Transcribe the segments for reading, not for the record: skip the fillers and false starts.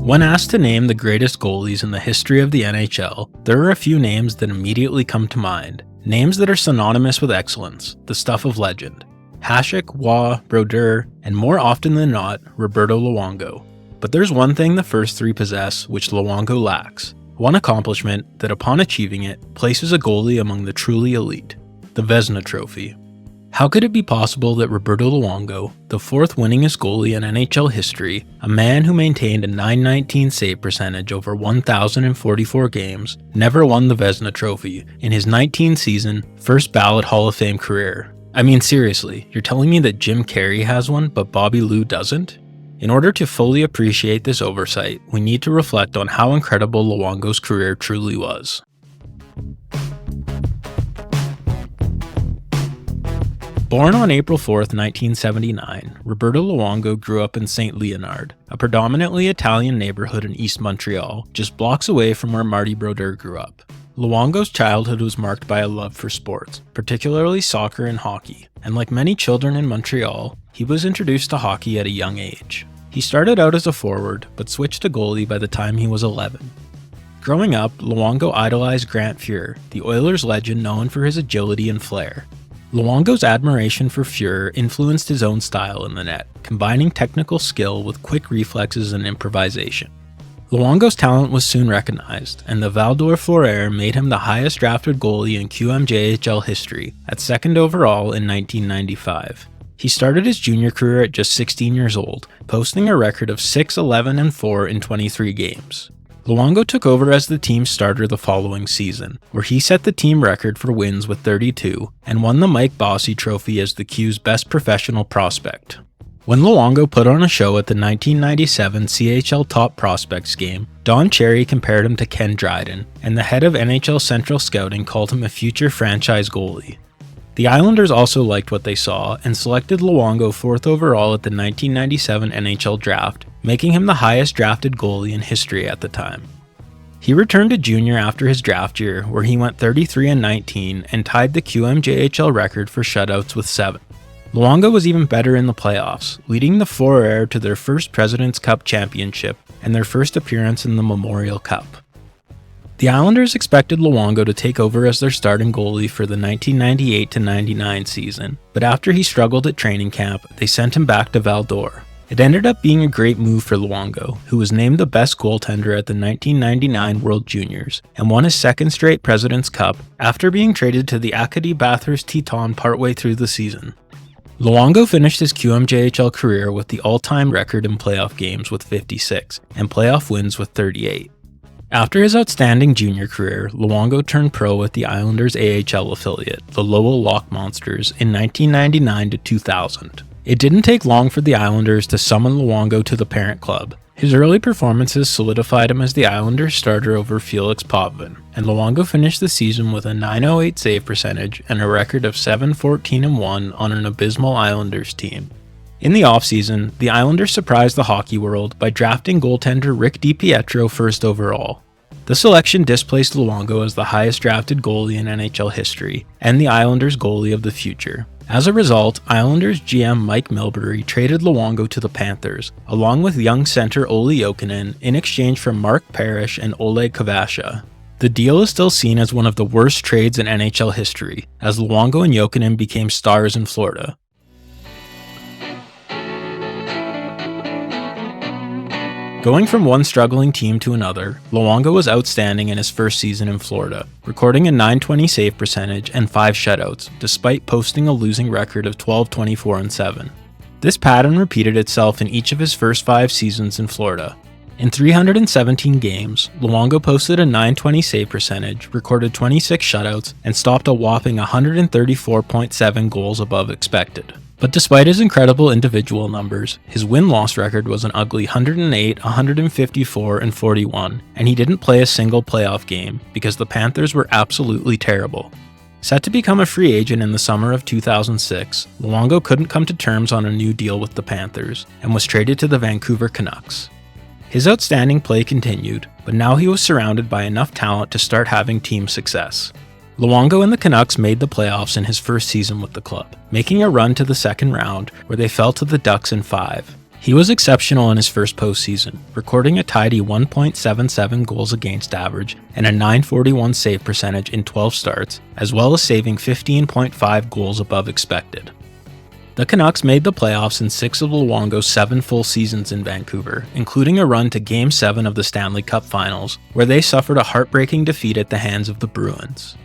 When asked to name the greatest goalies in the history of the NHL, there are a few names that immediately come to mind. Names that are synonymous with excellence, the stuff of legend. Hasek, Waugh, Brodeur, and more often than not, Roberto Luongo. But there's one thing the first three possess which Luongo lacks. One accomplishment that, upon achieving it, places a goalie among the truly elite. The Vezina Trophy. How could it be possible that Roberto Luongo, the fourth winningest goalie in NHL history, a man who maintained a .919 save percentage over 1,044 games, never won the Vezina Trophy in his 19-season, first ballot Hall of Fame career? I mean, seriously, you're telling me that Jim Carrey has one, but Bobby Lou doesn't? In order to fully appreciate this oversight, we need to reflect on how incredible Luongo's career truly was. Born on April 4, 1979, Roberto Luongo grew up in St. Leonard, a predominantly Italian neighborhood in East Montreal, just blocks away from where Marty Brodeur grew up. Luongo's childhood was marked by a love for sports, particularly soccer and hockey, and like many children in Montreal, he was introduced to hockey at a young age. He started out as a forward, but switched to goalie by the time he was 11. Growing up, Luongo idolized Grant Fuhr, the Oilers legend known for his agility and flair. Luongo's admiration for Fuhr influenced his own style in the net, combining technical skill with quick reflexes and improvisation. Luongo's talent was soon recognized, and the Val d'Or made him the highest drafted goalie in QMJHL history, at second overall in 1995. He started his junior career at just 16 years old, posting a record of 6-11-4 in 23 games. Luongo took over as the team's starter the following season, where he set the team record for wins with 32 and won the Mike Bossy Trophy as the Q's best professional prospect. When Luongo put on a show at the 1997 CHL Top Prospects game, Don Cherry compared him to Ken Dryden, and the head of NHL Central Scouting called him a future franchise goalie. The Islanders also liked what they saw and selected Luongo 4th overall at the 1997 NHL Draft, making him the highest drafted goalie in history at the time. He returned to junior after his draft year, where he went 33-19 and tied the QMJHL record for shutouts with 7. Luongo was even better in the playoffs, leading the Four to their first President's Cup championship and their first appearance in the Memorial Cup. The Islanders expected Luongo to take over as their starting goalie for the 1998-99 season, but after he struggled at training camp, they sent him back to Val d'Or. It ended up being a great move for Luongo, who was named the best goaltender at the 1999 World Juniors, and won his second straight President's Cup after being traded to the Acadie Bathurst Titans partway through the season. Luongo finished his QMJHL career with the all-time record in playoff games with 56, and playoff wins with 38. After his outstanding junior career, Luongo turned pro with the Islanders' AHL affiliate, the Lowell Lock Monsters, in 1999 to 2000. It didn't take long for the Islanders to summon Luongo to the parent club. His early performances solidified him as the Islanders' starter over Felix Potvin, and Luongo finished the season with a .908 save percentage and a record of 7-14-1 on an abysmal Islanders team. In the offseason, the Islanders surprised the hockey world by drafting goaltender Rick DiPietro 1st overall. The selection displaced Luongo as the highest drafted goalie in NHL history, and the Islanders' goalie of the future. As a result, Islanders GM Mike Milbury traded Luongo to the Panthers, along with young center Olli Jokinen, in exchange for Mark Parrish and Oleg Kvasha. The deal is still seen as one of the worst trades in NHL history, as Luongo and Jokinen became stars in Florida. Going from one struggling team to another, Luongo was outstanding in his first season in Florida, recording a .920 save percentage and 5 shutouts, despite posting a losing record of 12-24-7. This pattern repeated itself in each of his first 5 seasons in Florida. In 317 games, Luongo posted a .920 save percentage, recorded 26 shutouts, and stopped a whopping 134.7 goals above expected. But despite his incredible individual numbers, his win-loss record was an ugly 108, 154, and 41, and he didn't play a single playoff game because the Panthers were absolutely terrible. Set to become a free agent in the summer of 2006, Luongo couldn't come to terms on a new deal with the Panthers, and was traded to the Vancouver Canucks. His outstanding play continued, but now he was surrounded by enough talent to start having team success. Luongo and the Canucks made the playoffs in his first season with the club, making a run to the second round where they fell to the Ducks in 5. He was exceptional in his first postseason, recording a tidy 1.77 goals against average and a .941 save percentage in 12 starts, as well as saving 15.5 goals above expected. The Canucks made the playoffs in 6 of Luongo's 7 full seasons in Vancouver, including a run to Game 7 of the Stanley Cup Finals, where they suffered a heartbreaking defeat at the hands of the Bruins.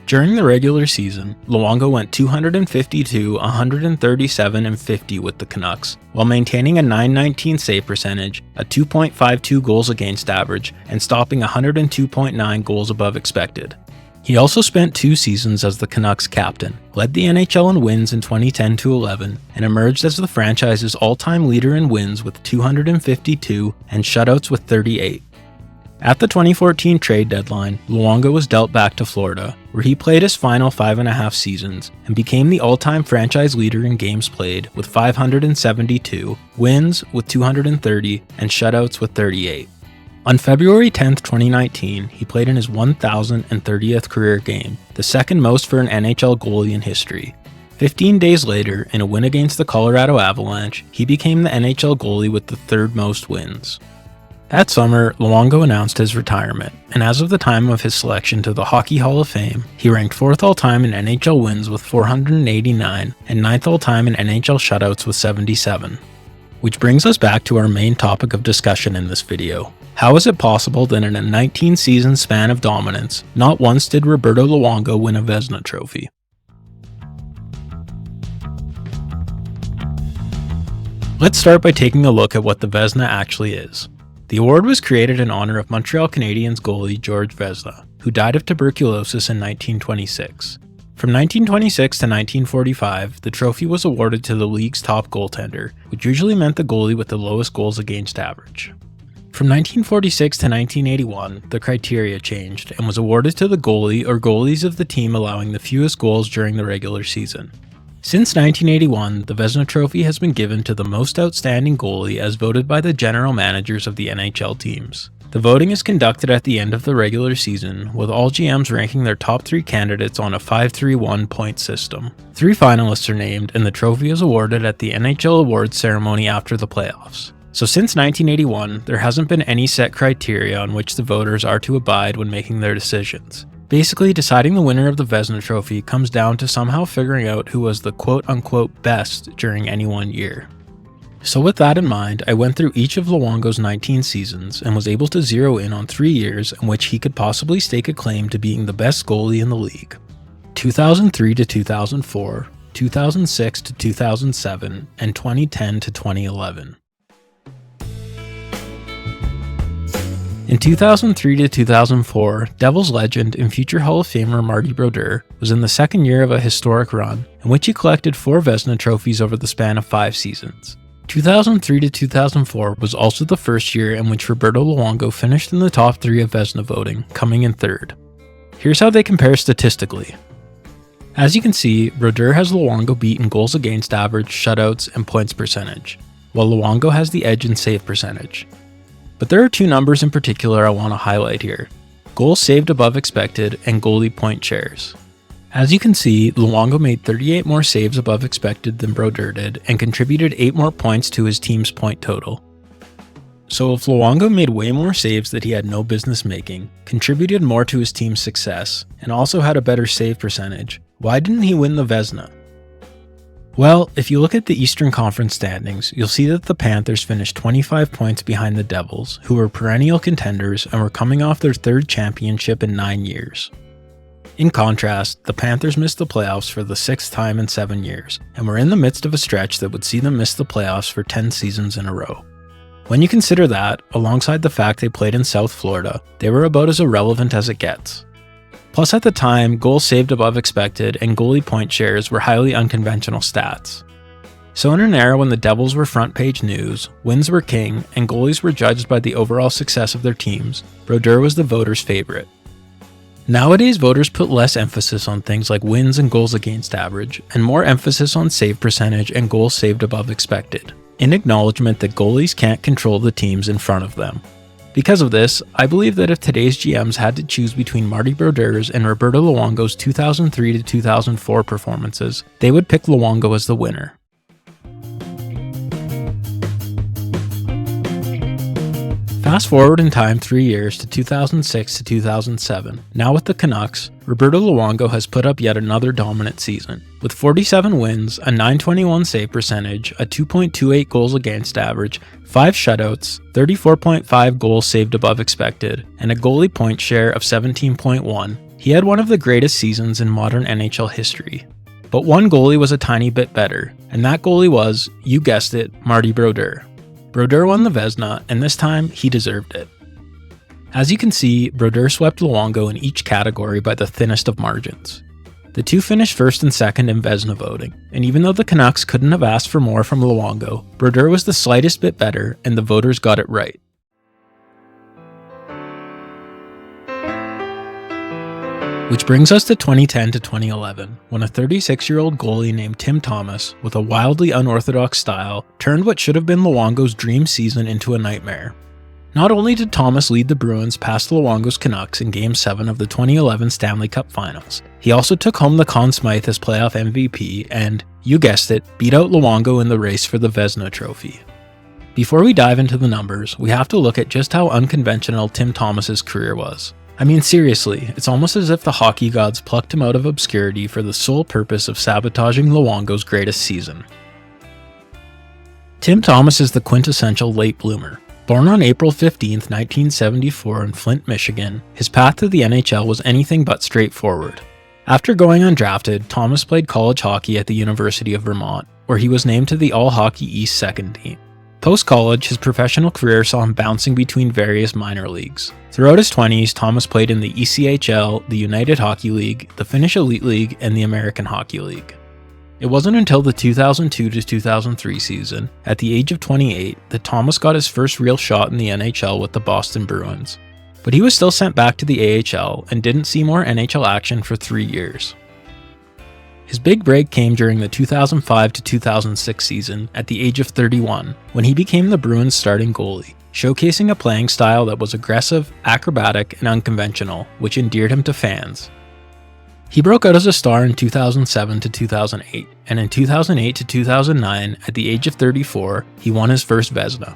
During the regular season, Luongo went 252, 137, and 50 with the Canucks, while maintaining a .919 save percentage, a 2.52 goals against average, and stopping 102.9 goals above expected. He also spent 2 seasons as the Canucks captain, led the NHL in wins in 2010-11, and emerged as the franchise's all-time leader in wins with 252 and shutouts with 38. At the 2014 trade deadline, Luongo was dealt back to Florida, where he played his final 5.5 seasons and became the all-time franchise leader in games played with 572, wins with 230, and shutouts with 38. On February 10, 2019, he played in his 1,030th career game, the second most for an NHL goalie in history. 15 days later, in a win against the Colorado Avalanche, he became the NHL goalie with the third most wins. That summer, Luongo announced his retirement, and as of the time of his selection to the Hockey Hall of Fame, he ranked 4th all-time in NHL wins with 489 and 9th all-time in NHL shutouts with 77. Which brings us back to our main topic of discussion in this video. How is it possible that in a 19-season span of dominance, not once did Roberto Luongo win a Vezina Trophy? Let's start by taking a look at what the Vezina actually is. The award was created in honor of Montreal Canadiens goalie George Vezina, who died of tuberculosis in 1926. From 1926 to 1945, the trophy was awarded to the league's top goaltender, which usually meant the goalie with the lowest goals against average. From 1946 to 1981, the criteria changed and was awarded to the goalie or goalies of the team allowing the fewest goals during the regular season. Since 1981, the Vezina Trophy has been given to the most outstanding goalie as voted by the general managers of the NHL teams. The voting is conducted at the end of the regular season, with all GMs ranking their top 3 candidates on a 5-3-1 point system. 3 finalists are named, and the trophy is awarded at the NHL awards ceremony after the playoffs. So since 1981, there hasn't been any set criteria on which the voters are to abide when making their decisions. Basically, deciding the winner of the Vezina Trophy comes down to somehow figuring out who was the quote-unquote best during any one year. So with that in mind, I went through each of Luongo's 19 seasons and was able to zero in on 3 years in which he could possibly stake a claim to being the best goalie in the league. 2003 to 2004, 2006 to 2007, and 2010 to 2011. In 2003 to 2004, Devils legend and future Hall of Famer Marty Brodeur was in the second year of a historic run, in which he collected 4 Vezina trophies over the span of 5 seasons. 2003 to 2004 was also the first year in which Roberto Luongo finished in the top 3 of Vezina voting, coming in 3rd. Here's how they compare statistically. As you can see, Brodeur has Luongo beat in goals against average, shutouts, and points percentage, while Luongo has the edge in save percentage. But there are 2 numbers in particular I want to highlight here: goals saved above expected and goalie point shares. As you can see, Luongo made 38 more saves above expected than Brodeur did and contributed 8 more points to his team's point total. So if Luongo made way more saves that he had no business making, contributed more to his team's success, and also had a better save percentage, why didn't he win the Vezina? Well, if you look at the Eastern Conference standings, you'll see that the Panthers finished 25 points behind the Devils, who were perennial contenders and were coming off their 3rd championship in 9 years. In contrast, the Panthers missed the playoffs for the 6th time in 7 years, and were in the midst of a stretch that would see them miss the playoffs for 10 seasons in a row. When you consider that, alongside the fact they played in South Florida, they were about as irrelevant as it gets. Plus at the time, goals saved above expected and goalie point shares were highly unconventional stats. So in an era when the Devils were front page news, wins were king, and goalies were judged by the overall success of their teams, Brodeur was the voters' favorite. Nowadays, voters put less emphasis on things like wins and goals against average, and more emphasis on save percentage and goals saved above expected, in acknowledgement that goalies can't control the teams in front of them. Because of this, I believe that if today's GMs had to choose between Marty Brodeur's and Roberto Luongo's 2003 to 2004 performances, they would pick Luongo as the winner. Fast forward in time 3 years to 2006 to 2007. Now with the Canucks, Roberto Luongo has put up yet another dominant season. With 47 wins, a .921 save percentage, a 2.28 goals against average, 5 shutouts, 34.5 goals saved above expected, and a goalie point share of 17.1, he had one of the greatest seasons in modern NHL history. But one goalie was a tiny bit better, and that goalie was, you guessed it, Marty Brodeur. Brodeur won the Vezina, and this time, he deserved it. As you can see, Brodeur swept Luongo in each category by the thinnest of margins. The two finished first and second in Vezina voting, and even though the Canucks couldn't have asked for more from Luongo, Brodeur was the slightest bit better, and the voters got it right. Which brings us to 2010 to 2011, when a 36-year-old goalie named Tim Thomas, with a wildly unorthodox style, turned what should have been Luongo's dream season into a nightmare. Not only did Thomas lead the Bruins past Luongo's Canucks in Game 7 of the 2011 Stanley Cup Finals, he also took home the Conn Smythe as playoff MVP and, you guessed it, beat out Luongo in the race for the Vezina Trophy. Before we dive into the numbers, we have to look at just how unconventional Tim Thomas's career was. I mean, seriously, it's almost as if the hockey gods plucked him out of obscurity for the sole purpose of sabotaging Luongo's greatest season. Tim Thomas is the quintessential late bloomer. Born on April 15, 1974 in Flint, Michigan, his path to the NHL was anything but straightforward. After going undrafted, Thomas played college hockey at the University of Vermont, where he was named to the All-Hockey East second team. Post-college, his professional career saw him bouncing between various minor leagues. Throughout his 20s, Thomas played in the ECHL, the United Hockey League, the Finnish Elite League, and the American Hockey League. It wasn't until the 2002 to 2003 season, at the age of 28, that Thomas got his first real shot in the NHL with the Boston Bruins. But he was still sent back to the AHL and didn't see more NHL action for 3 years. His big break came during the 2005 to 2006 season at the age of 31, when he became the Bruins' starting goalie, showcasing a playing style that was aggressive, acrobatic, and unconventional, which endeared him to fans. He broke out as a star in 2007 to 2008, and in 2008 to 2009, at the age of 34, he won his first Vezina.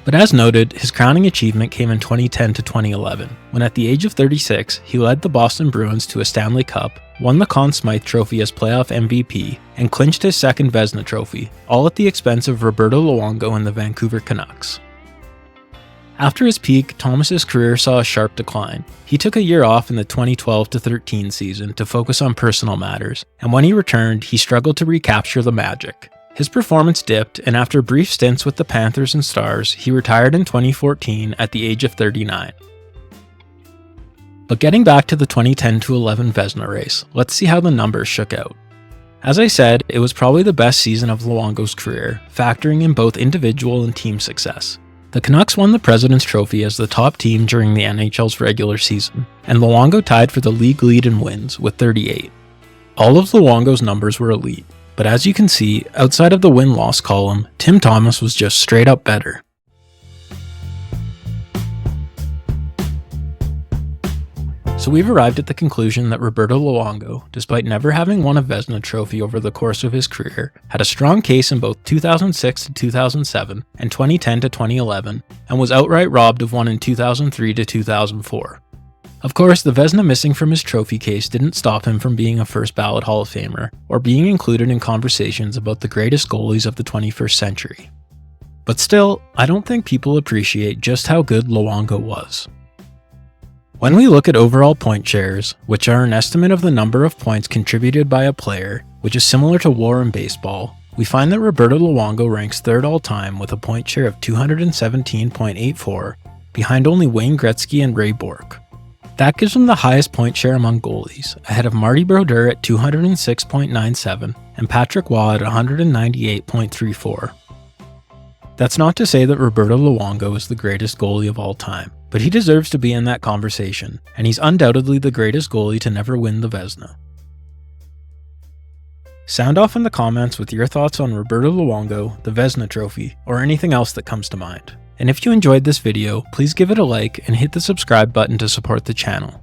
But as noted, his crowning achievement came in 2010 to 2011, when at the age of 36, he led the Boston Bruins to a Stanley Cup, won the Conn Smythe Trophy as playoff MVP, and clinched his second Vezina Trophy, all at the expense of Roberto Luongo and the Vancouver Canucks. After his peak, Thomas's career saw a sharp decline. He took a year off in the 2012 to 13 season to focus on personal matters, and when he returned, he struggled to recapture the magic. His performance dipped, and after brief stints with the Panthers and Stars, he retired in 2014 at the age of 39. But getting back to the 2010-11 Vezina race, let's see how the numbers shook out. As I said, it was probably the best season of Luongo's career, factoring in both individual and team success. The Canucks won the President's Trophy as the top team during the NHL's regular season, and Luongo tied for the league lead in wins with 38. All of Luongo's numbers were elite. But as you can see, outside of the win-loss column, Tim Thomas was just straight up better. So we've arrived at the conclusion that Roberto Luongo, despite never having won a Vezina Trophy over the course of his career, had a strong case in both 2006 to 2007 and 2010 to 2011, and was outright robbed of one in 2003 to 2004. Of course, the Vezina missing from his trophy case didn't stop him from being a first ballot Hall of Famer, or being included in conversations about the greatest goalies of the 21st century. But still, I don't think people appreciate just how good Luongo was. When we look at overall point shares, which are an estimate of the number of points contributed by a player, which is similar to WAR in baseball, we find that Roberto Luongo ranks third all-time with a point share of 217.84, behind only Wayne Gretzky and Ray Bourque. That gives him the highest point share among goalies, ahead of Marty Brodeur at 206.97 and Patrick Waugh at 198.34. That's not to say that Roberto Luongo is the greatest goalie of all time, but he deserves to be in that conversation, and he's undoubtedly the greatest goalie to never win the Vezina. Sound off in the comments with your thoughts on Roberto Luongo, the Vezina Trophy, or anything else that comes to mind. And if you enjoyed this video, please give it a like and hit the subscribe button to support the channel.